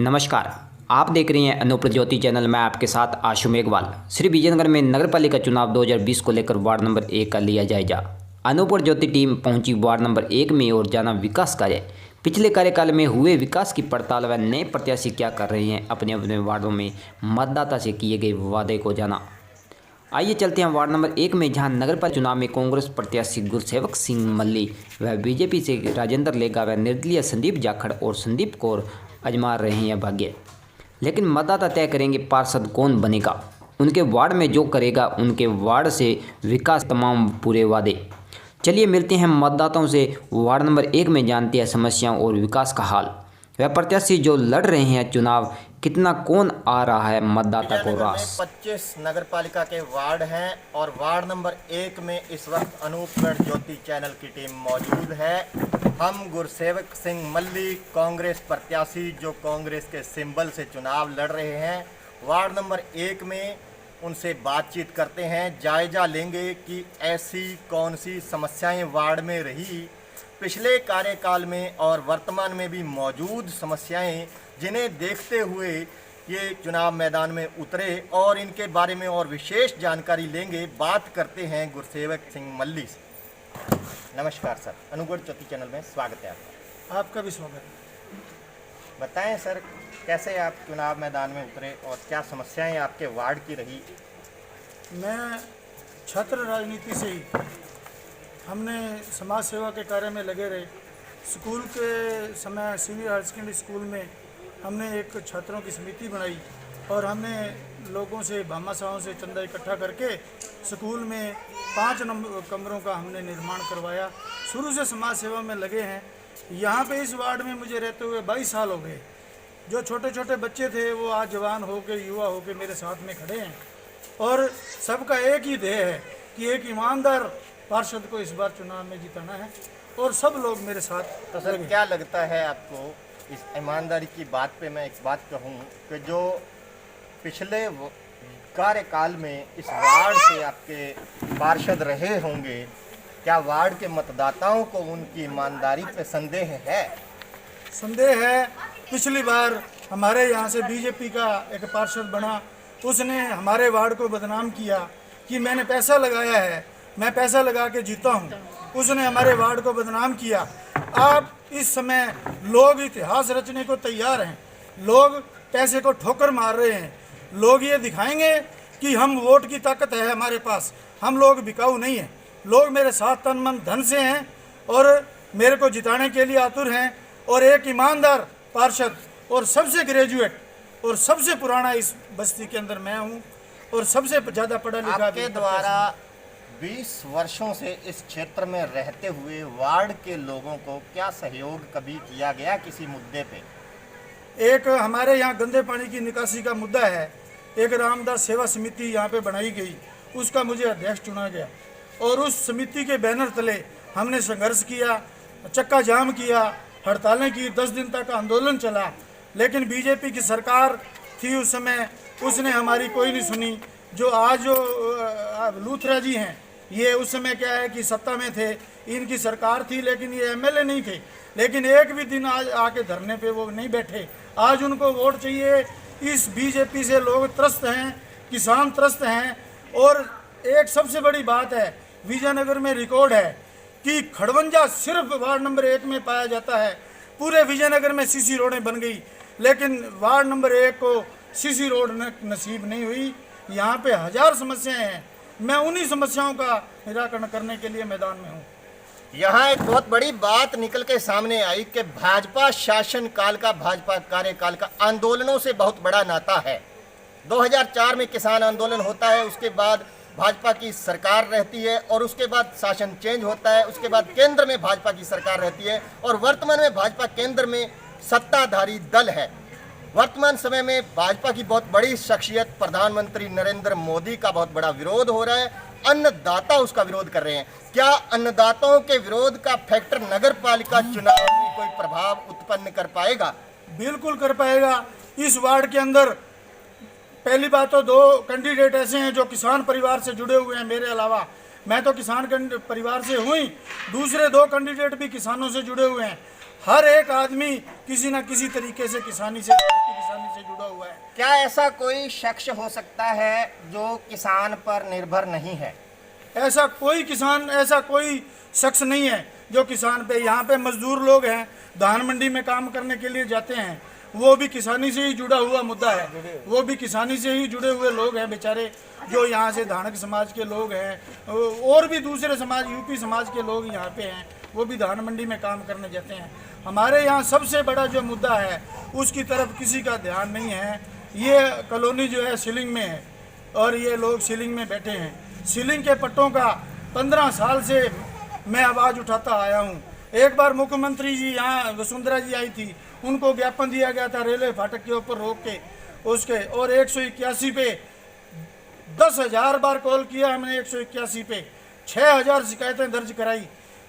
नमस्कार, आप देख रहे हैं अनुपर ज्योति चैनल में आपके साथ आशु मेघवाल। श्री विजयनगर में नगर पालिका चुनाव 2020 को लेकर वार्ड नंबर 1 का लिया जायजा। अनुपर ज्योति टीम पहुंची वार्ड नंबर 1 में और जाना विकास कार्य। पिछले कार्यकाल में हुए विकास की पड़ताल व नए प्रत्याशी क्या कर रहे हैं, अपने अपने वार्डों में मतदाता से किए गए वादे को जाना। आइए चलते हैं वार्ड नंबर 1 में, जहां नगर पालिका चुनाव में कांग्रेस प्रत्याशी गुरसेवक सिंह मल्ली व बीजेपी से राजेंद्र लेगा व निर्दलीय संदीप जाखड़ और संदीप कौर आजमा रहे हैं भाग्य। लेकिन मतदाता तय करेंगे पार्षद कौन बनेगा। उनके वार्ड में जो करेगा उनके वार्ड से विकास तमाम पूरे वादे। चलिए मिलते हैं मतदाताओं से, वार्ड नंबर 1 में जानते हैं समस्याओं और विकास का हाल। वह प्रत्याशी जो लड़ रहे हैं चुनाव, कितना कौन आ रहा है मतदाता को रास। 25 नगर पालिका के वार्ड हैं और वार्ड नंबर 1 में इस वक्त अनूपगढ़ ज्योति चैनल की टीम मौजूद है। हम गुरसेवक सिंह मल्ली कांग्रेस प्रत्याशी जो कांग्रेस के सिंबल से चुनाव लड़ रहे हैं, वार्ड नंबर 1 में उनसे बातचीत करते हैं, जायजा लेंगे कि ऐसी कौन सी समस्याएं वार्ड में रही पिछले कार्यकाल में और वर्तमान में भी मौजूद समस्याएं, जिन्हें देखते हुए ये चुनाव मैदान में उतरे और इनके बारे में और विशेष जानकारी लेंगे। बात करते हैं गुरसेवक सिंह मल्ली से। नमस्कार सर, अनूपगढ़ ज्योति चैनल में स्वागत है आपका। आपका भी स्वागत है। बताएं सर, कैसे आप चुनाव मैदान में उतरे और क्या समस्याएं आपके वार्ड की रही। मैं छात्र राजनीति से ही हमने समाज सेवा के कार्य में लगे रहे। स्कूल के समय सीनियर हायर सेकेंडरी स्कूल में हमने एक छात्रों की समिति बनाई और हमने लोगों से भामाशाहों से चंदा इकट्ठा करके स्कूल में 5 कमरों का हमने निर्माण करवाया। शुरू से समाज सेवा में लगे हैं। यहाँ पे इस वार्ड में मुझे रहते हुए 22 साल हो गए। जो छोटे छोटे बच्चे थे वो आज जवान होकर युवा होकर मेरे साथ में खड़े हैं और सबका एक ही ध्येय है कि एक ईमानदार पार्षद को इस बार चुनाव में जिताना है और सब लोग मेरे साथ। तो सर क्या लगता है आपको, इस ईमानदारी की बात पे मैं एक बात कहूँ कि जो पिछले कार्यकाल में इस वार्ड से आपके पार्षद रहे होंगे, क्या वार्ड के मतदाताओं को उनकी ईमानदारी पे संदेह है? संदेह है। पिछली बार हमारे यहाँ से बीजेपी का एक पार्षद बना, उसने हमारे वार्ड को बदनाम किया कि मैंने पैसा लगाया है, मैं पैसा लगा के जीता हूँ। उसने हमारे वार्ड को बदनाम किया। अब इस समय लोग इतिहास रचने को तैयार हैं। लोग पैसे को ठोकर मार रहे हैं। लोग ये दिखाएंगे कि हम वोट की ताकत है हमारे पास, हम लोग बिकाऊ नहीं हैं। लोग मेरे साथ तन मन धन से हैं और मेरे को जिताने के लिए आतुर हैं। और एक ईमानदार पार्षद और सबसे ग्रेजुएट और सबसे पुराना इस बस्ती के अंदर मैं हूँ और सबसे ज़्यादा पढ़ा लिखा। आपके द्वारा 20 वर्षों से इस क्षेत्र में रहते हुए वार्ड के लोगों को क्या सहयोग कभी किया गया किसी मुद्दे पे? एक हमारे यहाँ गंदे पानी की निकासी का मुद्दा है। एक रामदास सेवा समिति यहाँ पे बनाई गई, उसका मुझे अध्यक्ष चुना गया और उस समिति के बैनर तले हमने संघर्ष किया, चक्का जाम किया, हड़तालें की, 10 दिन तक आंदोलन चला। लेकिन बीजेपी की सरकार थी उस समय, उसने हमारी कोई नहीं सुनी। जो आज जो लूथरा जी हैं, ये उस समय क्या है कि सत्ता में थे, इनकी सरकार थी लेकिन ये एमएलए नहीं थे। लेकिन एक भी दिन आज आके धरने पे वो नहीं बैठे। आज उनको वोट चाहिए। इस बीजेपी से लोग त्रस्त हैं, किसान त्रस्त हैं। और एक सबसे बड़ी बात है, विजयनगर में रिकॉर्ड है कि खड़वंजा सिर्फ वार्ड नंबर 1 में पाया जाता है। पूरे विजयनगर में सीसी रोडें बन गई, लेकिन वार्ड नंबर 1 को सीसी रोड नसीब नहीं हुई। यहाँ पे 1000 समस्याएं हैं। मैं उन्हीं समस्याओं का निराकरण करने के लिए मैदान में हूँ। यहाँ एक बहुत बड़ी बात निकल के सामने आई कि भाजपा शासन काल का, भाजपा कार्यकाल का आंदोलनों से बहुत बड़ा नाता है। 2004 में किसान आंदोलन होता है, उसके बाद भाजपा की सरकार रहती है और उसके बाद शासन चेंज होता है, उसके बाद केंद्र में भाजपा की सरकार रहती है और वर्तमान में भाजपा केंद्र में सत्ताधारी दल है। वर्तमान समय में भाजपा की बहुत बड़ी शख्सियत प्रधानमंत्री नरेंद्र मोदी का बहुत बड़ा विरोध हो रहा है। अन्नदाता उसका विरोध कर रहे हैं। क्या अन्नदाताओं के विरोध का फैक्टर नगर पालिका चुनाव में कोई प्रभाव उत्पन्न कर पाएगा? बिल्कुल कर पाएगा। इस वार्ड के अंदर पहली बात तो 2 कैंडिडेट ऐसे हैं जो किसान परिवार से जुड़े हुए हैं। मेरे अलावा मैं तो किसान परिवार से हुई, दूसरे 2 कैंडिडेट भी किसानों से जुड़े हुए हैं। हर एक आदमी किसी न किसी तरीके से किसानी से क्या ऐसा कोई शख्स हो सकता है जो किसान पर निर्भर नहीं है? ऐसा कोई किसान, ऐसा कोई शख्स नहीं है जो किसान पे, यहाँ पे मजदूर लोग हैं, धान मंडी में काम करने के लिए जाते हैं, वो भी किसानी से ही जुड़ा हुआ मुद्दा है, वो भी किसानी से ही जुड़े हुए लोग हैं बेचारे, जो यहाँ से धानक समाज के लोग हैं और भी दूसरे समाज, यूपी समाज के लोग यहाँ पे हैं, वो भी धान मंडी में काम करने जाते हैं। हमारे यहाँ सबसे बड़ा जो मुद्दा है उसकी तरफ किसी का ध्यान नहीं है। ये कॉलोनी जो है सीलिंग में है और ये लोग सीलिंग में बैठे हैं। सीलिंग के पट्टों का 15 साल से मैं आवाज़ उठाता आया हूँ। एक बार मुख्यमंत्री जी यहाँ वसुंधरा जी आई थी, उनको ज्ञापन दिया गया था रेलवे फाटक के ऊपर रोक के उसके, और 181 पे 10,000 बार कॉल किया हमने, 181 पे 6,000 शिकायतें दर्ज कराई,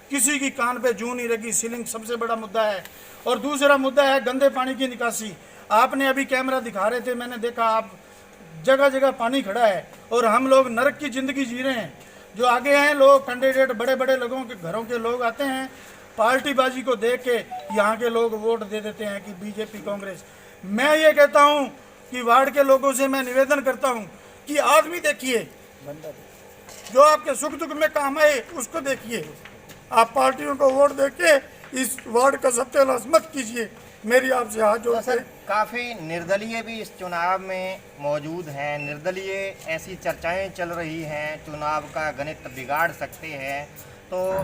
किसी की कान पे जूं नहीं लगी। सीलिंग सबसे बड़ा मुद्दा है। और दूसरा मुद्दा है गंदे पानी की निकासी। आपने अभी कैमरा दिखा रहे थे, मैंने देखा, आप जगह जगह पानी खड़ा है और हम लोग नरक की ज़िंदगी जी रहे हैं। जो आगे हैं लोग, कैंडिडेट बड़े बड़े लोगों के घरों के लोग आते हैं, पार्टीबाजी को देख के यहाँ के लोग वोट दे देते हैं कि बीजेपी कांग्रेस। मैं ये कहता हूँ कि वार्ड के लोगों से मैं निवेदन करता हूँ कि आदमी देखिए, जो आपके सुख दुख में काम आए उसको देखिए। आप पार्टियों को वोट देके इस वार्ड का सत्यानाश मत कीजिए, मेरी आपसे हाथ जोड़ सर, काफ़ी निर्दलीय भी इस चुनाव में मौजूद हैं। निर्दलीय ऐसी चर्चाएं चल रही हैं, चुनाव का गणित बिगाड़ सकते हैं। तो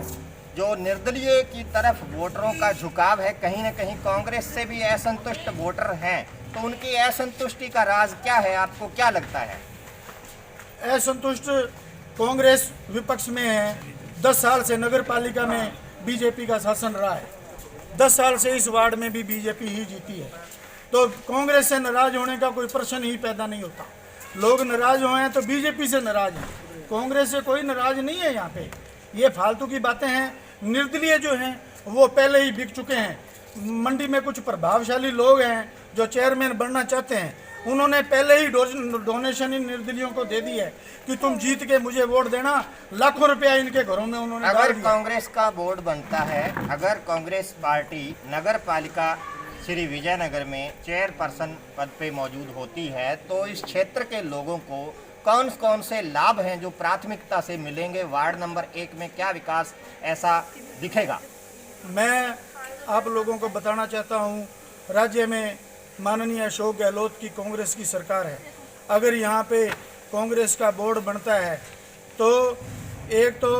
जो निर्दलीय की तरफ वोटरों का झुकाव है, कहीं ना कहीं कांग्रेस से भी असंतुष्ट वोटर हैं, तो उनकी असंतुष्टि का राज क्या है, आपको क्या लगता है? असंतुष्ट कांग्रेस विपक्ष में है। 10 साल से नगर पालिका में बीजेपी का शासन रहा है, 10 साल से इस वार्ड में भी बीजेपी ही जीती है। तो कांग्रेस से नाराज होने का कोई प्रश्न ही पैदा नहीं होता। लोग नाराज हुए हैं तो बीजेपी से नाराज हैं, कांग्रेस से कोई नाराज नहीं है। यहाँ पे ये फालतू की बातें हैं। निर्दलीय जो हैं वो पहले ही बिक चुके हैं। मंडी में कुछ प्रभावशाली लोग हैं जो चेयरमैन बनना चाहते हैं, उन्होंने पहले ही डोनेशन इन निर्दलियों को दे दी है कि तुम जीत के मुझे वोट देना। लाखों रुपया इनके घरों में उन्होंने अगर कांग्रेस का बोर्ड बनता है, अगर कांग्रेस पार्टी नगर पालिका श्री विजयनगर में चेयरपर्सन पद पे मौजूद होती है, तो इस क्षेत्र के लोगों को कौन कौन से लाभ हैं जो प्राथमिकता से मिलेंगे? वार्ड नंबर 1 में क्या विकास ऐसा दिखेगा? मैं आप लोगों को बताना चाहता हूँ, राज्य में माननीय अशोक गहलोत की कांग्रेस की सरकार है। अगर यहाँ पे कांग्रेस का बोर्ड बनता है तो एक तो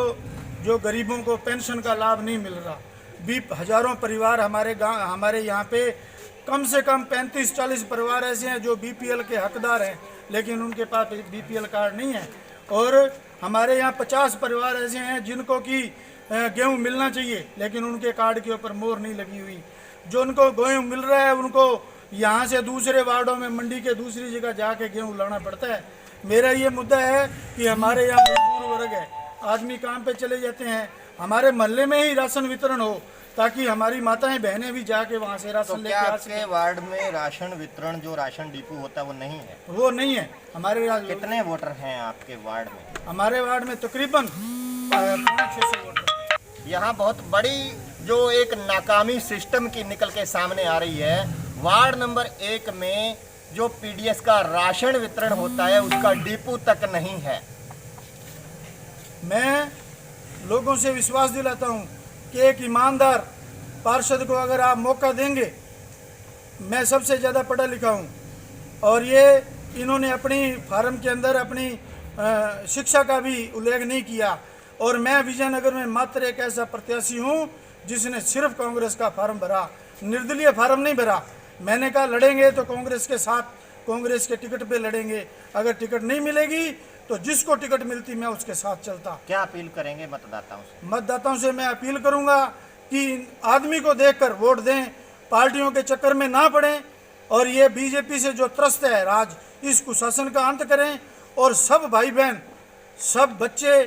जो गरीबों को पेंशन का लाभ नहीं मिल रहा, भी हजारों परिवार हमारे यहाँ पे कम से कम 35-40 परिवार ऐसे हैं जो बीपीएल के हकदार हैं, लेकिन उनके पास बीपीएल कार्ड नहीं है। और हमारे यहाँ 50 परिवार ऐसे हैं जिनको कि गेहूँ मिलना चाहिए, लेकिन उनके कार्ड के ऊपर मोहर नहीं लगी हुई। जो उनको गेहूँ मिल रहा है उनको यहाँ से दूसरे वार्डों में मंडी के दूसरी जगह जाके गेहूँ लाना पड़ता है। मेरा ये मुद्दा है कि हमारे यहाँ मजदूर वर्ग है, आदमी काम पे चले जाते हैं, हमारे मोहल्ले में ही राशन वितरण हो ताकि हमारी माताएं बहनें भी जाके वहाँ से राशन लेके आ सकें। आपके वार्ड में राशन वितरण, जो राशन डिपो होता है, वो नहीं है? वो नहीं है हमारे। कितने वोटर हैं आपके वार्ड में? हमारे वार्ड में तकरीबन 500-600 वोटर। यहाँ बहुत बड़ी जो एक नाकामी सिस्टम की निकल के सामने आ रही है। वार्ड नंबर 1 में जो पीडीएस का राशन वितरण होता है उसका डिपो तक नहीं है। मैं लोगों से विश्वास दिलाता हूँ कि एक ईमानदार पार्षद को अगर आप मौका देंगे, मैं सबसे ज़्यादा पढ़ा लिखा हूँ और ये इन्होंने अपनी फार्म के अंदर अपनी शिक्षा का भी उल्लेख नहीं किया, और मैं विजयनगर में मात्र एक ऐसा प्रत्याशी हूँ जिसने सिर्फ कांग्रेस का फार्म भरा, निर्दलीय फार्म नहीं भरा। मैंने कहा लड़ेंगे तो कांग्रेस के साथ, कांग्रेस के टिकट पे लड़ेंगे, अगर टिकट नहीं मिलेगी तो जिसको टिकट मिलती मैं उसके साथ चलता। क्या अपील करेंगे मतदाताओं से? मतदाताओं से मैं अपील करूंगा कि आदमी को देखकर वोट दें, पार्टियों के चक्कर में ना पड़ें, और ये बीजेपी से जो त्रस्त है राज, इस कुशासन का अंत करें। और सब भाई बहन, सब बच्चे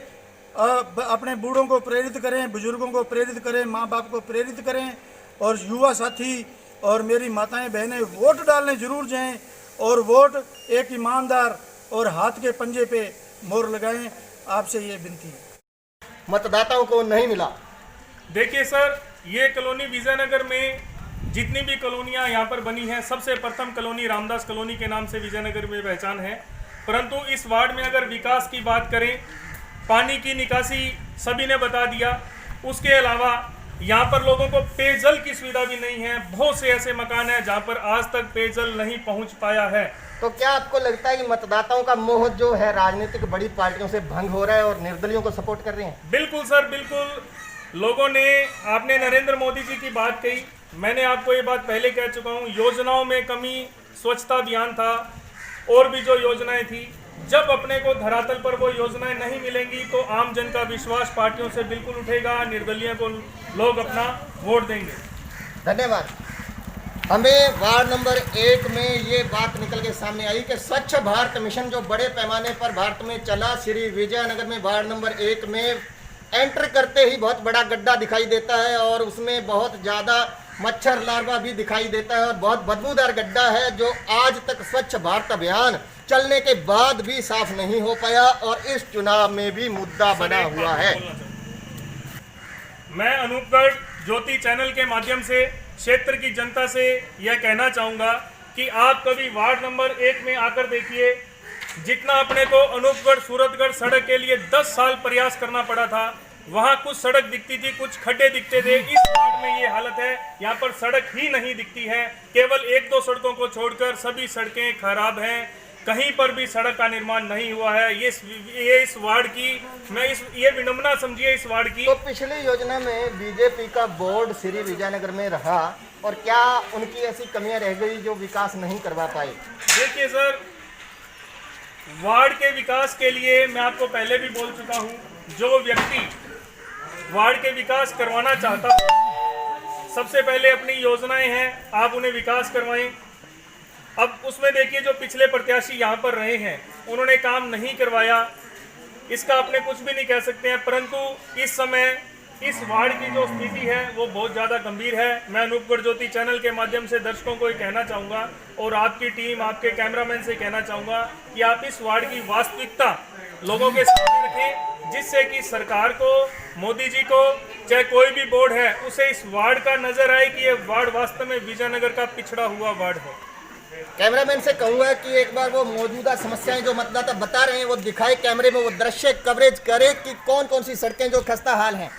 अपने बूढ़ों को प्रेरित करें, बुजुर्गों को प्रेरित करें, माँ बाप को प्रेरित करें, और युवा साथी और मेरी माताएं बहनें वोट डालने जरूर जाएं, और वोट एक ईमानदार और हाथ के पंजे पे मोहर लगाएं। आपसे ये विनती है। मतदाताओं को नहीं मिला। देखिए सर, ये कॉलोनी विजयनगर में जितनी भी कॉलोनियाँ यहाँ पर बनी हैं, सबसे प्रथम कॉलोनी रामदास कॉलोनी के नाम से विजयनगर में पहचान है। परंतु इस वार्ड में अगर विकास की बात करें, पानी की निकासी सभी ने बता दिया। उसके अलावा यहाँ पर लोगों को पेयजल की सुविधा भी नहीं है। बहुत से ऐसे मकान हैं जहाँ पर आज तक पेयजल नहीं पहुँच पाया है। तो क्या आपको लगता है कि मतदाताओं का मोह जो है राजनीतिक बड़ी पार्टियों से भंग हो रहा है और निर्दलियों को सपोर्ट कर रहे हैं? बिल्कुल सर, बिल्कुल। लोगों ने, आपने नरेंद्र मोदी जी की बात कही, मैंने आपको ये बात पहले कह चुका हूँ, योजनाओं में कमी, स्वच्छता अभियान था और भी जो योजनाएं थी, जब अपने को धरातल पर वो योजनाएं नहीं मिलेंगी तो आम जन का विश्वास पार्टियों से बिल्कुल उठेगा, निर्दलीय को लोग अपना वोट देंगे। धन्यवाद। हमें वार्ड नंबर 1 में ये बात निकल के सामने आई कि स्वच्छ भारत मिशन जो बड़े पैमाने पर भारत में चला, श्री विजयनगर में वार्ड नंबर 1 में एंटर करते ही बहुत बड़ा गड्ढा दिखाई देता है और उसमें बहुत ज़्यादा मच्छर लार्वा भी दिखाई देता है और बहुत बदबूदार गड्ढा है जो आज तक स्वच्छ भारत अभियान चलने के बाद भी साफ नहीं हो पाया और इस चुनाव में भी मुद्दा बना हुआ है। मैं अनूपगढ़ ज्योति चैनल के माध्यम से क्षेत्र की जनता से यह कहना चाहूँगा कि आप कभी वार्ड नंबर 1 में आकर देखिए, जितना अपने को अनूपगढ़ सूरतगढ़ सड़क के लिए 10 साल प्रयास करना पड़ा था, वहाँ कुछ सड़क दिखती थी, कुछ खड्डे दिखते थे। इस वार्ड में ये हालत है, यहाँ पर सड़क ही नहीं दिखती है। केवल 1-2 सड़कों को छोड़कर सभी सड़कें खराब हैं, कहीं पर भी सड़क का निर्माण नहीं हुआ है। ये इस वार्ड की, ये विडंबना समझिए इस वार्ड की। तो पिछली योजना में बीजेपी का बोर्ड श्री विजयनगर में रहा और क्या उनकी ऐसी कमियां रह गई जो विकास नहीं करवा पाए? देखिए सर, वार्ड के विकास के लिए मैं आपको पहले भी बोल चुका हूँ, जो व्यक्ति वार्ड के विकास करवाना चाहता है, सबसे पहले अपनी योजनाएं हैं, आप उन्हें विकास करवाएं। अब उसमें देखिए, जो पिछले प्रत्याशी यहाँ पर रहे हैं, उन्होंने काम नहीं करवाया, इसका अपने कुछ भी नहीं कह सकते हैं। परंतु इस समय इस वार्ड की जो स्थिति है वो बहुत ज़्यादा गंभीर है। मैं अनूपगढ़ ज्योति चैनल के माध्यम से दर्शकों को ये कहना चाहूँगा और आपकी टीम, आपके कैमरामैन से कहना चाहूँगा कि आप इस वार्ड की वास्तविकता लोगों के सामने रखें, जिससे कि सरकार को, मोदी जी को, चाहे कोई भी बोर्ड है, उसे इस वार्ड का नजर आए कि ये वार्ड वास्तव में विजयनगर का पिछड़ा हुआ वार्ड है। कैमरामैन से कहूंगा कि एक बार वो मौजूदा समस्याएं जो मतदाता बता रहे हैं वो दिखाए कैमरे में, वो दृश्य कवरेज करे कि कौन कौन सी सड़कें जो खस्ता हाल हैं।